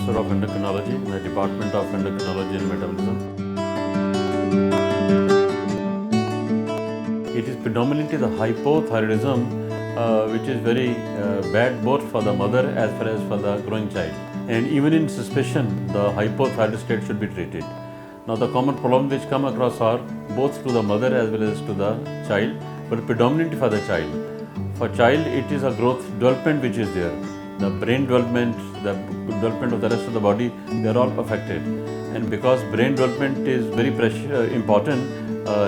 Professor of Endocrinology in the Department of Endocrinology and Metabolism. It is predominantly the hypothyroidism which is very bad both for the mother as well as for the growing child. And even in suspicion, the hypothyroid state should be treated. Now the common problems which come across are both to the mother as well as to the child, but predominantly for the child. For child, it is a growth development which is there. The brain development, the development of the rest of the body, they are all affected. And because brain development is very important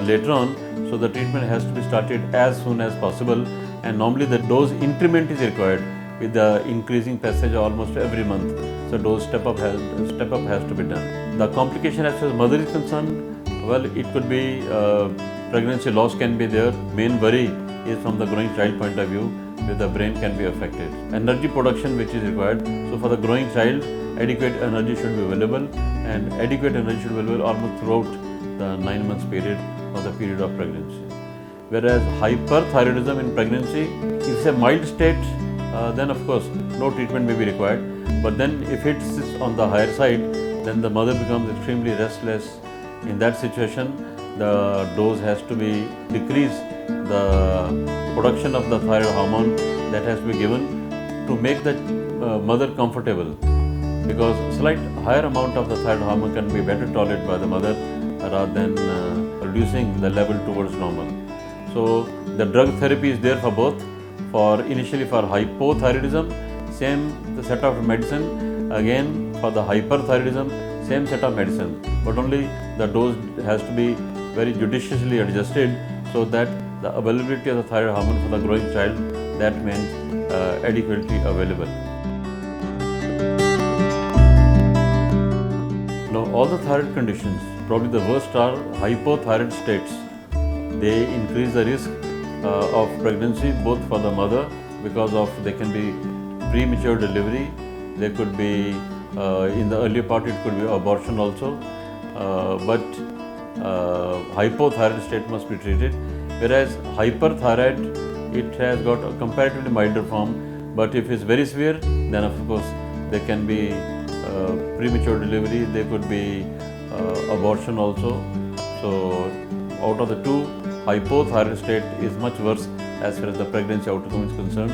later on, so the treatment has to be started as soon as possible. And normally the dose increment is required with the increasing passage almost every month. So dose step up has to be done. The complication as far as mother is concerned, well, it could be pregnancy loss can be there. Main worry is from the growing child point of view, where the brain can be affected. Energy production which is required. So for the growing child, adequate energy should be available, and adequate energy should be available almost throughout the 9 months period or the period of pregnancy. Whereas hyperthyroidism in pregnancy, if it's a mild state, then of course no treatment may be required. But then if it's on the higher side, then the mother becomes extremely restless. In that situation, the dose has to be decreased. The production of the thyroid hormone that has to be given to make the mother comfortable, because slight higher amount of the thyroid hormone can be better tolerated by the mother rather than reducing the level towards normal. So the drug therapy is there for both. For initially for hypothyroidism, same the set of medicine. Again for the hyperthyroidism, same set of medicine, but only the dose has to be very judiciously adjusted so that the availability of the thyroid hormone for the growing child, that means adequately available. Now all the thyroid conditions, probably the worst are hypothyroid states. They increase the risk of pregnancy both for the mother, because of they can be premature delivery, they could be in the earlier part it could be abortion also, but hypothyroid state must be treated. Whereas hyperthyroid, it has got a comparatively milder form, but if it's very severe, then of course there can be premature delivery, there could be abortion also. So out of the two, hypothyroid state is much worse as far as the pregnancy outcome is concerned.